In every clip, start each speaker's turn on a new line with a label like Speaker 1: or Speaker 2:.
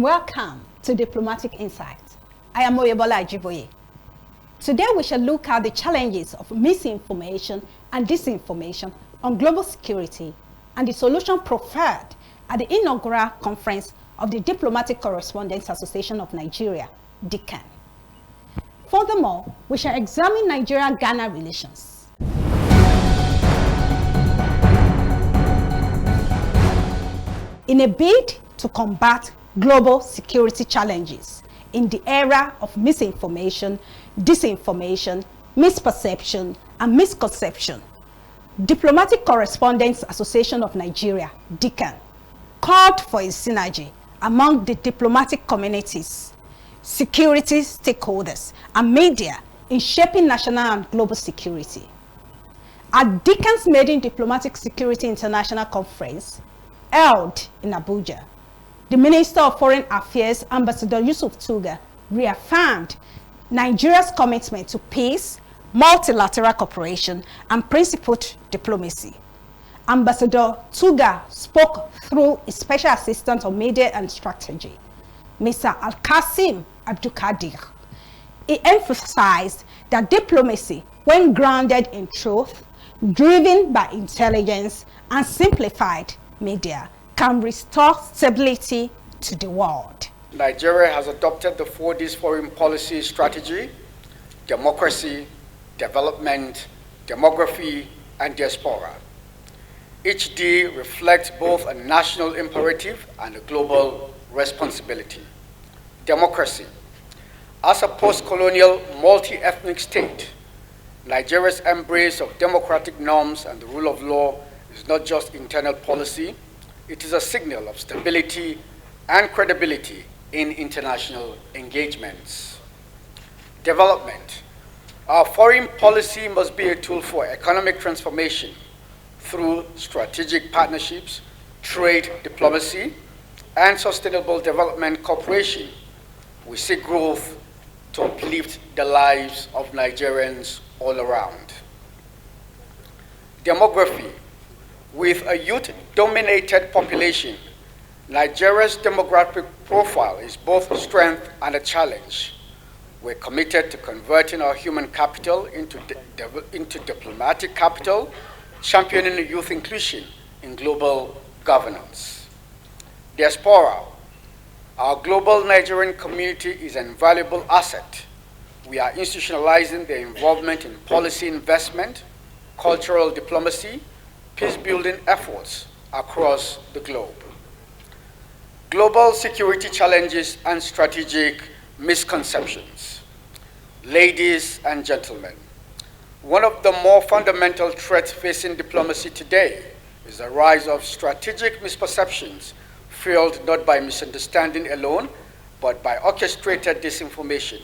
Speaker 1: and welcome to Diplomatic Insights. I am Oyebola. Today we shall look at the challenges of misinformation and disinformation on global security and the solution proffered at the inaugural conference of the Diplomatic Correspondence Association of Nigeria, DICAN. Furthermore, we shall examine Nigeria-Ghana relations. In a bid to combat global security challenges in the era of misinformation, disinformation, misperception, and misconception, Diplomatic Correspondence Association of Nigeria, DICAN, called for a synergy among the diplomatic communities, security stakeholders, and media in shaping national and global security. At DICAN's maiden Diplomatic Security International Conference, held in Abuja, the Minister of Foreign Affairs, Ambassador Yusuf Tuga, reaffirmed Nigeria's commitment to peace, multilateral cooperation, and principled diplomacy. Ambassador Tuga spoke through a special assistant on media and strategy, Mr. Al-Qasim Abdul-Qadir. He emphasized that diplomacy, when grounded in truth, driven by intelligence, and simplified media, can restore stability to the world.
Speaker 2: Nigeria has adopted the 4Ds foreign policy strategy: democracy, development, demography, and diaspora. Each D reflects both a national imperative and a global responsibility. Democracy. As a post-colonial, multi-ethnic state, Nigeria's embrace of democratic norms and the rule of law is not just internal policy, it is a signal of stability and credibility in international engagements. Development. Our foreign policy must be a tool for economic transformation through strategic partnerships, trade diplomacy, and sustainable development cooperation. We seek growth to uplift the lives of Nigerians all around. Demography. With a youth-dominated population, Nigeria's demographic profile is both a strength and a challenge. We're committed to converting our human capital into diplomatic capital, championing youth inclusion in global governance. Diaspora. Our global Nigerian community is an invaluable asset. We are institutionalizing their involvement in policy investment, cultural diplomacy, peace-building efforts across the globe. Global security challenges and strategic misconceptions. Ladies and gentlemen, one of the more fundamental threats facing diplomacy today is the rise of strategic misperceptions fueled not by misunderstanding alone, but by orchestrated disinformation,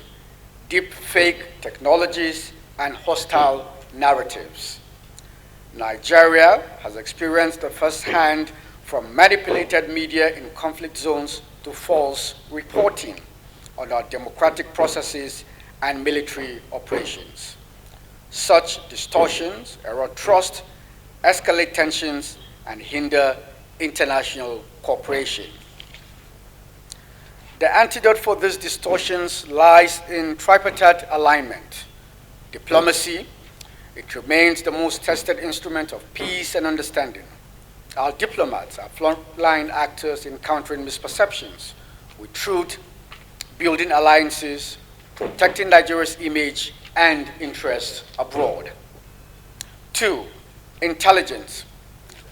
Speaker 2: deep fake technologies, and hostile narratives. Nigeria has experienced the first-hand from manipulated media in conflict zones to false reporting on our democratic processes and military operations. Such distortions erode trust, escalate tensions, and hinder international cooperation. The antidote for these distortions lies in tripartite alignment. Diplomacy. It remains the most tested instrument of peace and understanding. Our diplomats are frontline actors in countering misperceptions with truth, building alliances, protecting Nigeria's image and interests abroad. 2, intelligence.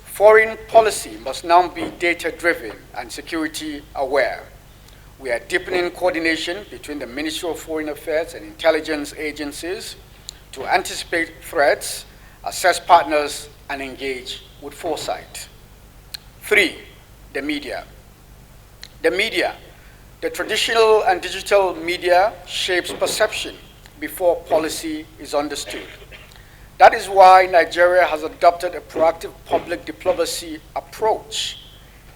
Speaker 2: Foreign policy must now be data-driven and security-aware. We are deepening coordination between the Ministry of Foreign Affairs and intelligence agencies to anticipate threats, assess partners, and engage with foresight. 3, the media. The media, the traditional and digital media, shapes perception before policy is understood. That is why Nigeria has adopted a proactive public diplomacy approach,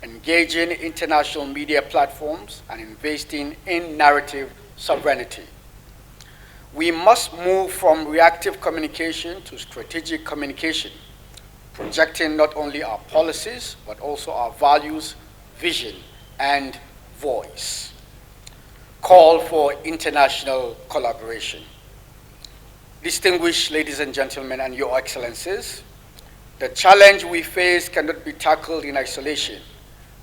Speaker 2: engaging international media platforms and investing in narrative sovereignty. We must move from reactive communication to strategic communication, projecting not only our policies, but also our values, vision, and voice. Call for international collaboration. Distinguished ladies and gentlemen and your excellencies, the challenge we face cannot be tackled in isolation.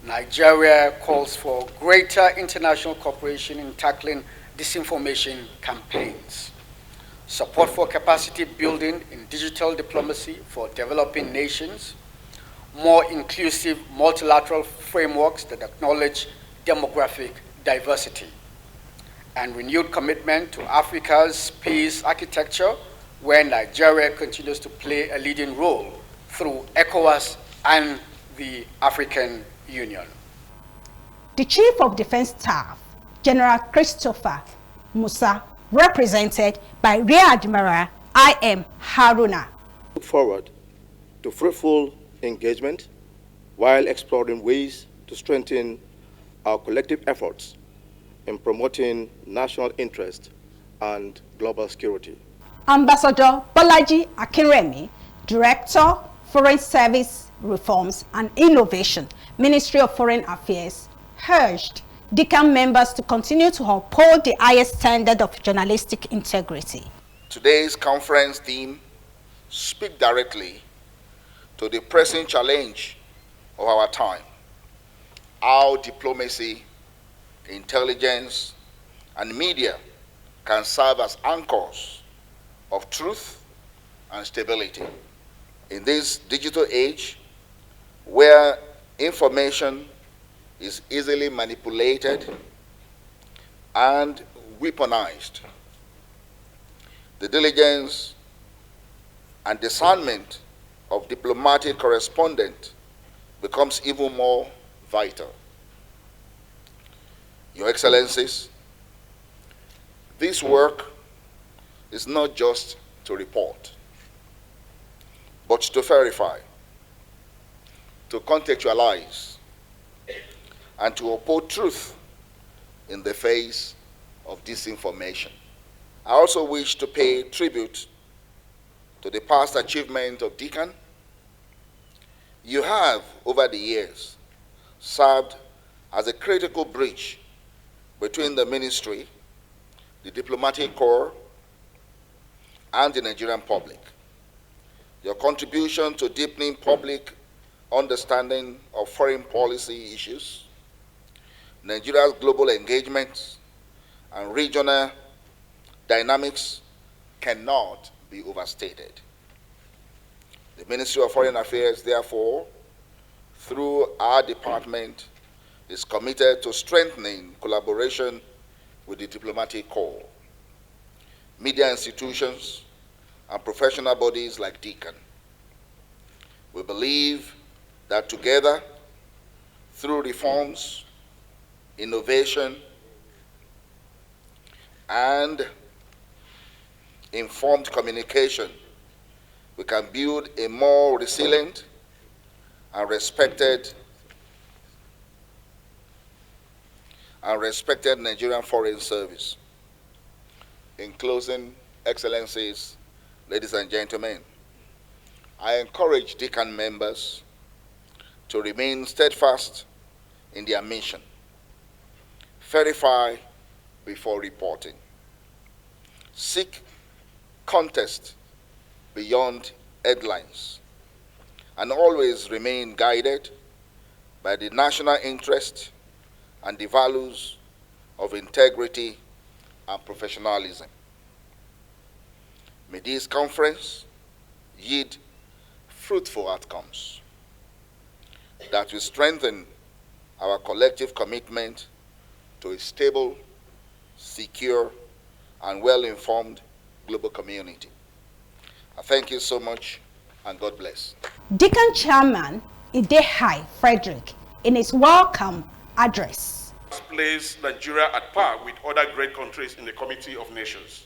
Speaker 2: Nigeria calls for greater international cooperation in tackling disinformation campaigns, support for capacity building in digital diplomacy for developing nations, more inclusive multilateral frameworks that acknowledge demographic diversity, and renewed commitment to Africa's peace architecture, where Nigeria continues to play a leading role through ECOWAS and the African Union.
Speaker 1: The Chief of Defense Staff, General Christopher Musa, represented by Rear Admiral I.M. Haruna.
Speaker 3: Look forward to fruitful engagement while exploring ways to strengthen our collective efforts in promoting national interest and global security. Ambassador
Speaker 1: Bolaji Akinremi, Director, Foreign Service Reforms and Innovation, Ministry of Foreign Affairs, urged DICAN members to continue to uphold the highest standard of journalistic integrity.
Speaker 4: Today's conference theme speaks directly to the pressing challenge of our time: how diplomacy, intelligence, and media can serve as anchors of truth and stability. In this digital age, where information is easily manipulated and weaponized, the diligence and discernment of diplomatic correspondent becomes even more vital. Your Excellencies, this work is not just to report, but to verify, to contextualize, and to uphold truth in the face of disinformation. I also wish to pay tribute to the past achievement of DICAN. You have, over the years, served as a critical bridge between the ministry, the diplomatic corps, and the Nigerian public. Your contribution to deepening public understanding of foreign policy issues, Nigeria's global engagements, and regional dynamics cannot be overstated. The Ministry of Foreign Affairs, therefore, through our department, is committed to strengthening collaboration with the diplomatic corps, media institutions, and professional bodies like DICAN. We believe that together, through reforms, innovation, and informed communication, we can build a more resilient and respected Nigerian Foreign Service. In closing, Excellencies, ladies and gentlemen, I encourage DICAN members to remain steadfast in their mission. Verify before reporting. Seek context beyond headlines, and always remain guided by the national interest and the values of integrity and professionalism. May this conference yield fruitful outcomes that will strengthen our collective commitment to a stable, secure, and well-informed global community. I thank you so much, and God bless.
Speaker 1: DICAN Chairman Idehai Frederick, in his welcome address,
Speaker 5: place Nigeria at par with other great countries in the Committee of Nations.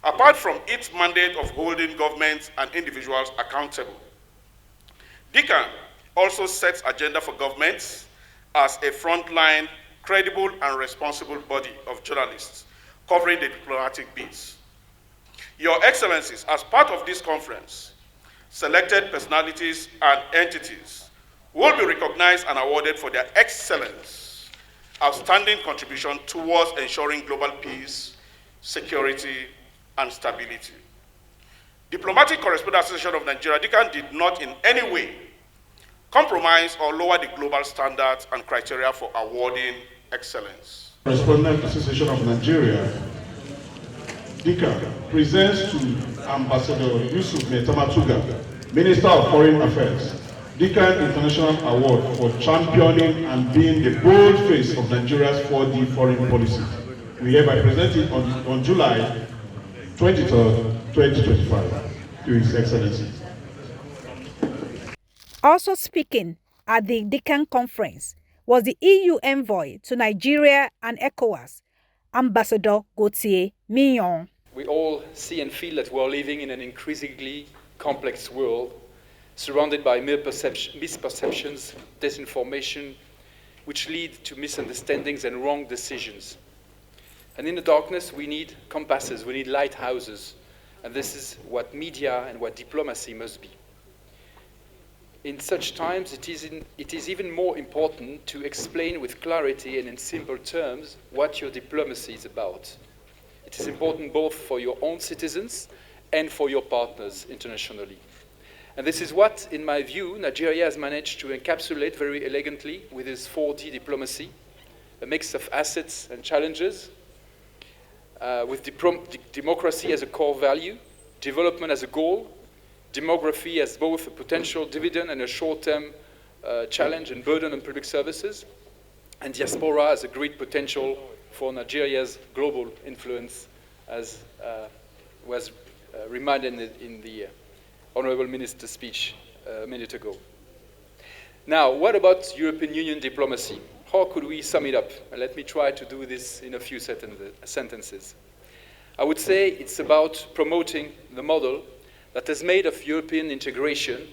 Speaker 5: Apart from its mandate of holding governments and individuals accountable, DICAN also sets agenda for governments as a frontline, credible, and responsible body of journalists covering the diplomatic beats. Your Excellencies, as part of this conference, selected personalities and entities will be recognized and awarded for their excellence outstanding contribution towards ensuring global peace, security, and stability. Diplomatic Correspondence of Nigeria, DICAN, did not in any way compromise or lower the global standards and criteria for awarding excellence.
Speaker 6: Correspondent Association of Nigeria, DICAN, presents to Ambassador Yusuf Metamatuga, Minister of Foreign Affairs, DICAN International Award for championing and being the bold face of Nigeria's 4D foreign policy. We hereby present it on July 23rd, 2025, to His Excellency.
Speaker 1: Also speaking at the DICAN conference was the EU envoy to Nigeria and ECOWAS, Ambassador Gauthier Mignon.
Speaker 7: We all see and feel that we are living in an increasingly complex world, surrounded by misperceptions, disinformation, which lead to misunderstandings and wrong decisions. And in the darkness, we need compasses, we need lighthouses, and this is what media and what diplomacy must be. In such times, it is even more important to explain with clarity and in simple terms what your diplomacy is about. It is important both for your own citizens and for your partners internationally. And this is what, in my view, Nigeria has managed to encapsulate very elegantly with its 4D diplomacy, a mix of assets and challenges, with democracy as a core value, development as a goal, demography as both a potential dividend and a short-term challenge and burden on public services, and diaspora as a great potential for Nigeria's global influence, as was reminded in the Honorable Minister's speech a minute ago. Now, what about European Union diplomacy? How could we sum it up? Let me try to do this in a few sentences. I would say it's about promoting the model that has made of European integration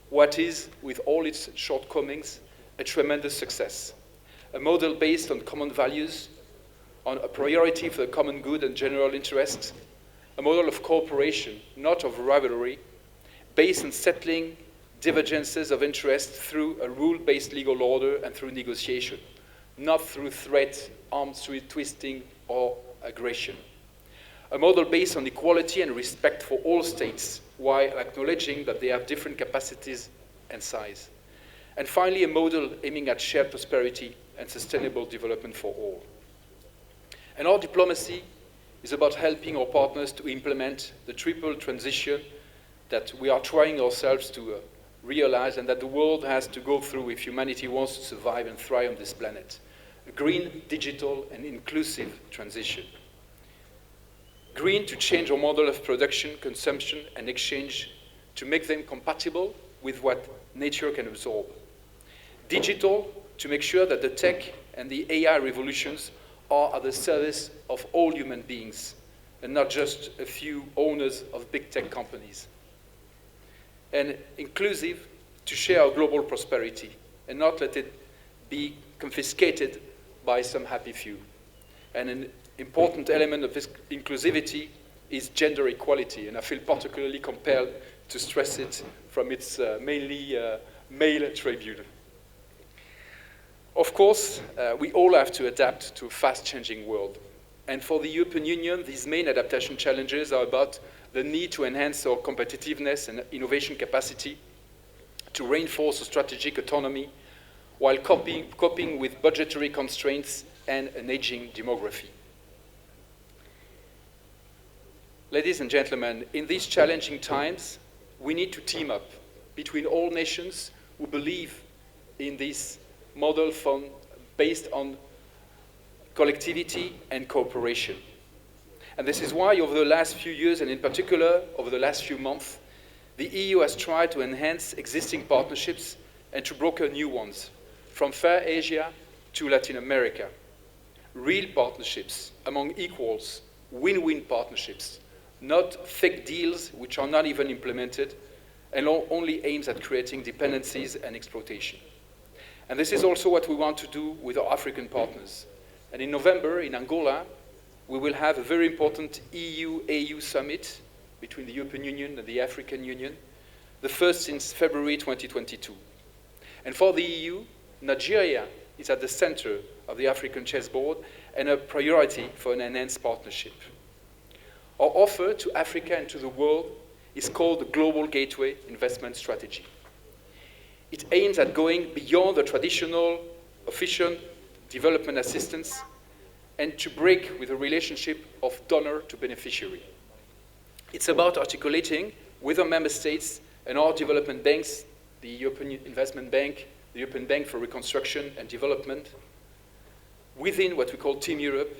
Speaker 7: what is, with all its shortcomings, a tremendous success. A model based on common values, on a priority for the common good and general interests, a model of cooperation, not of rivalry, based on settling divergences of interest through a rule-based legal order and through negotiation, not through threat, arms twisting, or aggression. A model based on equality and respect for all states, while acknowledging that they have different capacities and size. And finally, a model aiming at shared prosperity and sustainable development for all. And our diplomacy is about helping our partners to implement the triple transition that we are trying ourselves to realize and that the world has to go through if humanity wants to survive and thrive on this planet. A green, digital, and inclusive transition. Green, to change our model of production, consumption, and exchange to make them compatible with what nature can absorb. Digital, to make sure that the tech and the AI revolutions are at the service of all human beings and not just a few owners of big tech companies. And inclusive, to share our global prosperity and not let it be confiscated by some happy few. And an important element of this inclusivity is gender equality, and I feel particularly compelled to stress it from its mainly male tribune. Of course, we all have to adapt to a fast-changing world. And for the European Union, these main adaptation challenges are about the need to enhance our competitiveness and innovation capacity, to reinforce our strategic autonomy, while coping with budgetary constraints and an aging demography. Ladies and gentlemen, in these challenging times, we need to team up between all nations who believe in this model based on collectivity and cooperation. And this is why over the last few years, and in particular over the last few months, the EU has tried to enhance existing partnerships and to broker new ones, from Fair Asia to Latin America. Real partnerships among equals, win-win partnerships, not fake deals which are not even implemented and only aims at creating dependencies and exploitation. And this is also what we want to do with our African partners. And in November, in Angola, we will have a very important EU-AU summit between the European Union and the African Union, the first since February 2022. And for the EU, Nigeria is at the center of the African chessboard and a priority for an enhanced partnership. Our offer to Africa and to the world is called the Global Gateway Investment Strategy. It aims at going beyond the traditional official development assistance and to break with the relationship of donor to beneficiary. It's about articulating with our member states and our development banks, the European Investment Bank, the European Bank for Reconstruction and Development, within what we call Team Europe.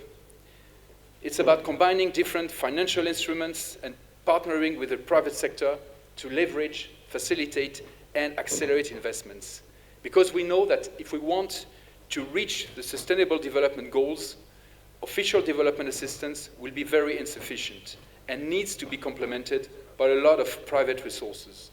Speaker 7: It's about combining different financial instruments and partnering with the private sector to leverage, facilitate, and accelerate investments. Because we know that if we want to reach the Sustainable Development Goals, official development assistance will be very insufficient and needs to be complemented by a lot of private resources.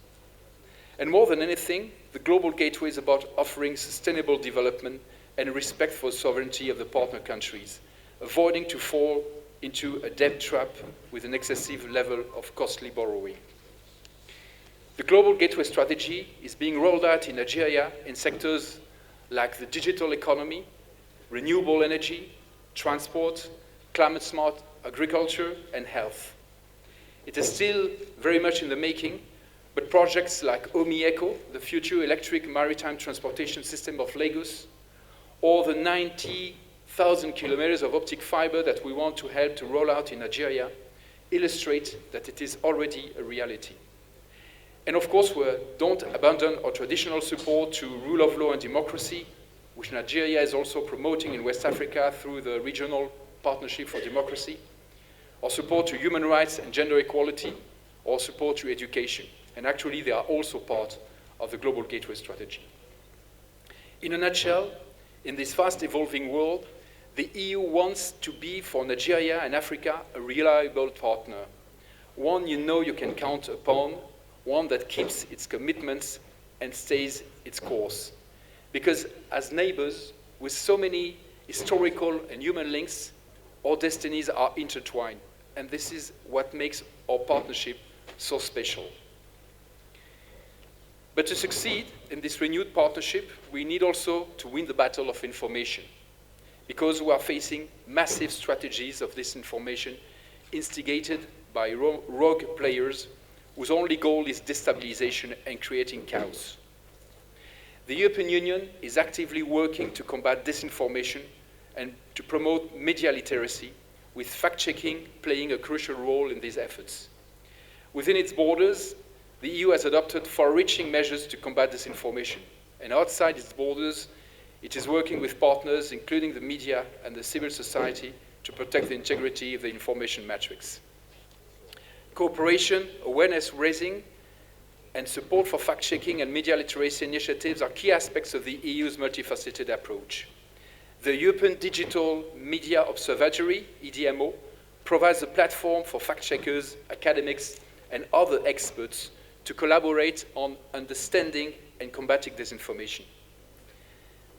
Speaker 7: And more than anything, the Global Gateway is about offering sustainable development and respect for sovereignty of the partner countries, avoiding to fall into a debt trap with an excessive level of costly borrowing. The Global Gateway strategy is being rolled out in Nigeria in sectors like the digital economy, renewable energy, transport, climate-smart agriculture, and health. It is still very much in the making, but projects like OMI-ECO, the future electric maritime transportation system of Lagos, or the 90,000 kilometers of optic fiber that we want to help to roll out in Nigeria, illustrate that it is already a reality. And of course, we don't abandon our traditional support to rule of law and democracy, which Nigeria is also promoting in West Africa through the Regional Partnership for Democracy, our support to human rights and gender equality, or support to education. And actually, they are also part of the Global Gateway strategy. In a nutshell, in this fast-evolving world, the EU wants to be, for Nigeria and Africa, a reliable partner, one you know you can count upon, one that keeps its commitments and stays its course. Because as neighbors, with so many historical and human links, our destinies are intertwined. And this is what makes our partnership so special. But to succeed in this renewed partnership, we need also to win the battle of information, because we are facing massive strategies of disinformation instigated by rogue players whose only goal is destabilization and creating chaos. The European Union is actively working to combat disinformation and to promote media literacy, with fact-checking playing a crucial role in these efforts. Within its borders, the EU has adopted far-reaching measures to combat disinformation. And outside its borders, it is working with partners, including the media and the civil society, to protect the integrity of the information matrix. Cooperation, awareness raising, and support for fact-checking and media literacy initiatives are key aspects of the EU's multifaceted approach. The European Digital Media Observatory, EDMO, provides a platform for fact-checkers, academics, and other experts to collaborate on understanding and combating disinformation.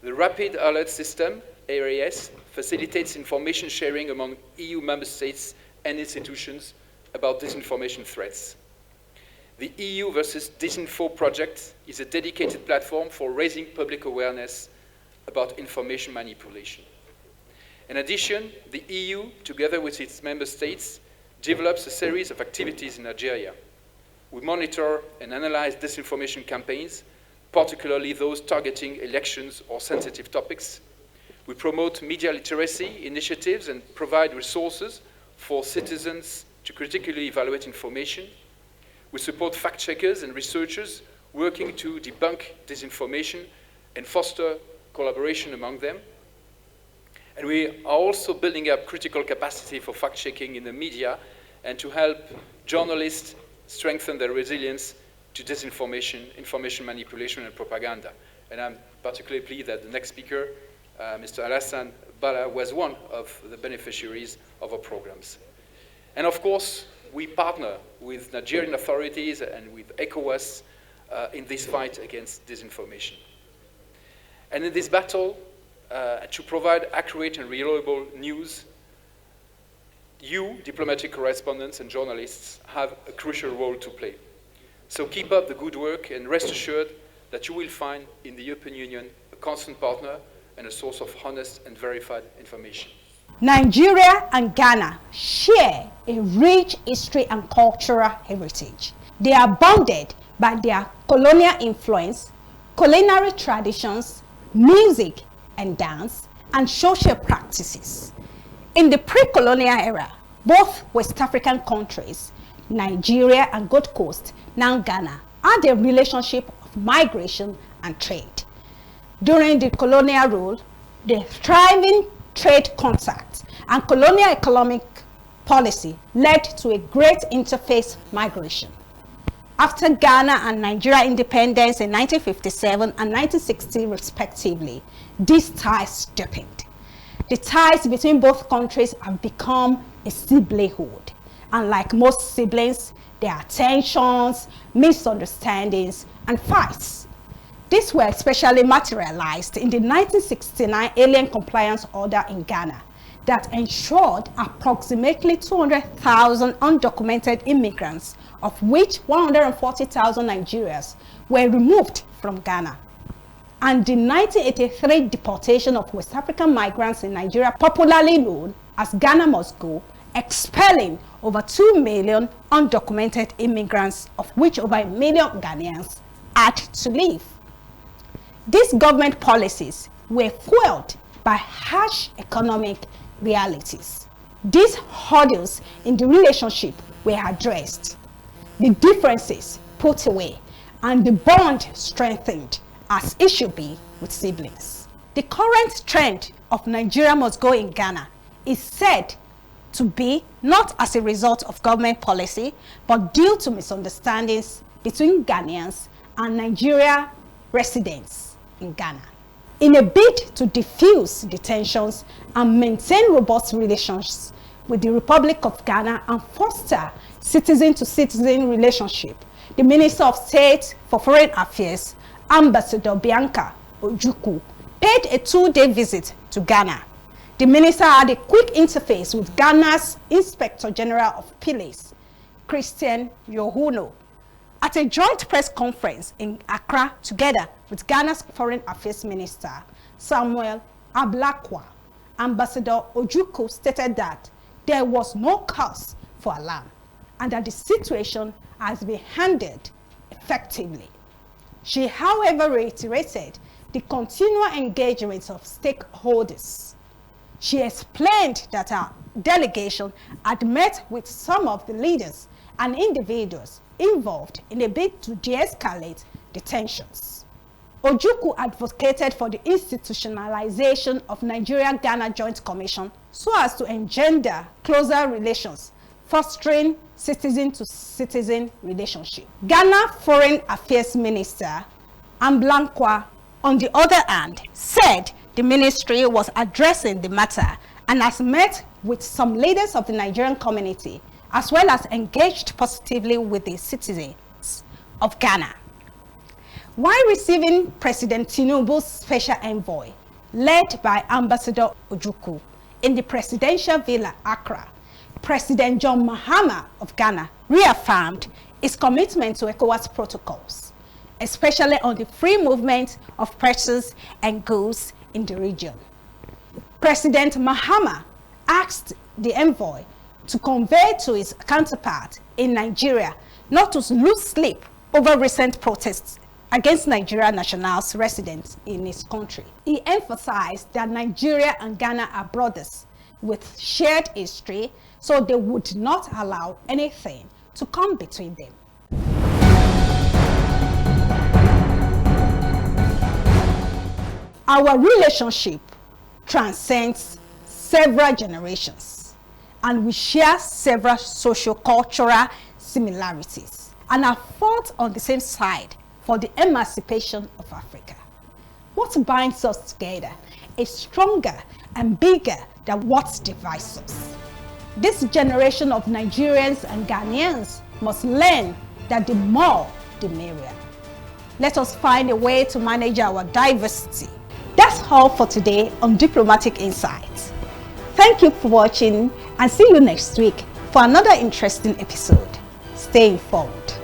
Speaker 7: The Rapid Alert System, ARAS, facilitates information sharing among EU member states and institutions about disinformation threats. The EU versus Disinfo project is a dedicated platform for raising public awareness about information manipulation. In addition, the EU, together with its member states, develops a series of activities in Nigeria. We monitor and analyze disinformation campaigns, particularly those targeting elections or sensitive topics. We promote media literacy initiatives and provide resources for citizens to critically evaluate information. We support fact-checkers and researchers working to debunk disinformation and foster collaboration among them. And we are also building up critical capacity for fact-checking in the media and to help journalists strengthen their resilience to disinformation, information manipulation, and propaganda. And I'm particularly pleased that the next speaker, Mr. Alassane Bala, was one of the beneficiaries of our programs. And of course, we partner with Nigerian authorities and with ECOWAS in this fight against disinformation. And in this battle, to provide accurate and reliable news, you, diplomatic correspondents and journalists, have a crucial role to play. So keep up the good work and rest assured that you will find in the European Union a constant partner, and a source of honest and verified information.
Speaker 1: Nigeria and Ghana share a rich history and cultural heritage. They are bonded by their colonial influence, culinary traditions, music and dance, and social practices. In the pre-colonial era, both West African countries, Nigeria and Gold Coast, now Ghana, had a relationship of migration and trade. During the colonial rule, the thriving trade contacts and colonial economic policy led to a great interface migration. After Ghana and Nigeria independence in 1957 and 1960 respectively, these ties deepened. The ties between both countries have become a siblinghood, and like most siblings, there are tensions, misunderstandings, and fights. These were especially materialized in the 1969 Alien Compliance Order in Ghana that ensured approximately 200,000 undocumented immigrants, of which 140,000 Nigerians were removed from Ghana. And the 1983 deportation of West African migrants in Nigeria, popularly known as Ghana Must Go, expelling over 2 million undocumented immigrants, of which over 1 million Ghanaians had to leave. These government policies were fueled by harsh economic realities. These hurdles in the relationship were addressed, the differences put away, and the bond strengthened, as it should be with siblings. The current trend of Nigeria Must Go in Ghana is said to be not as a result of government policy, but due to misunderstandings between Ghanaians and Nigeria residents in Ghana. In a bid to diffuse the tensions and maintain robust relations with the Republic of Ghana and foster citizen-to-citizen relationship, the Minister of State for Foreign Affairs, Ambassador Bianca Ojukwu, paid a 2-day visit to Ghana. The minister had a quick interface with Ghana's Inspector General of Police, Christian Yohuno, at a joint press conference in Accra together with Ghana's Foreign Affairs Minister, Samuel Ablakwa. Ambassador Ojukwu stated that there was no cause for alarm and that the situation has been handled effectively. She, however, reiterated the continual engagement of stakeholders. She explained that her delegation had met with some of the leaders and individuals involved in a bid to de-escalate the tensions. Ojukwu advocated for the institutionalization of Nigeria-Ghana Joint Commission so as to engender closer relations, fostering citizen-to-citizen relationship. Ghana Foreign Affairs Minister Amblankwa, on the other hand, said the ministry was addressing the matter and has met with some leaders of the Nigerian community, as well as engaged positively with the citizens of Ghana. While receiving President Tinubu's special envoy, led by Ambassador Ojukwu, in the presidential villa Accra, President John Mahama of Ghana reaffirmed his commitment to ECOWAS protocols, especially on the free movement of persons and goods in the region. President Mahama asked the envoy to convey to his counterpart in Nigeria not to lose sleep over recent protests against Nigerian nationals residents in his country. He emphasized that Nigeria and Ghana are brothers with shared history, so they would not allow anything to come between them. Our relationship transcends several generations, and we share several socio-cultural similarities and are fought on the same side for the emancipation of Africa. What binds us together is stronger and bigger than what divides us. This generation of Nigerians and Ghanaians must learn that the more, the merrier. Let us find a way to manage our diversity. That's all for today on Diplomatic Insights. Thank you for watching and see you next week for another interesting episode. Stay informed.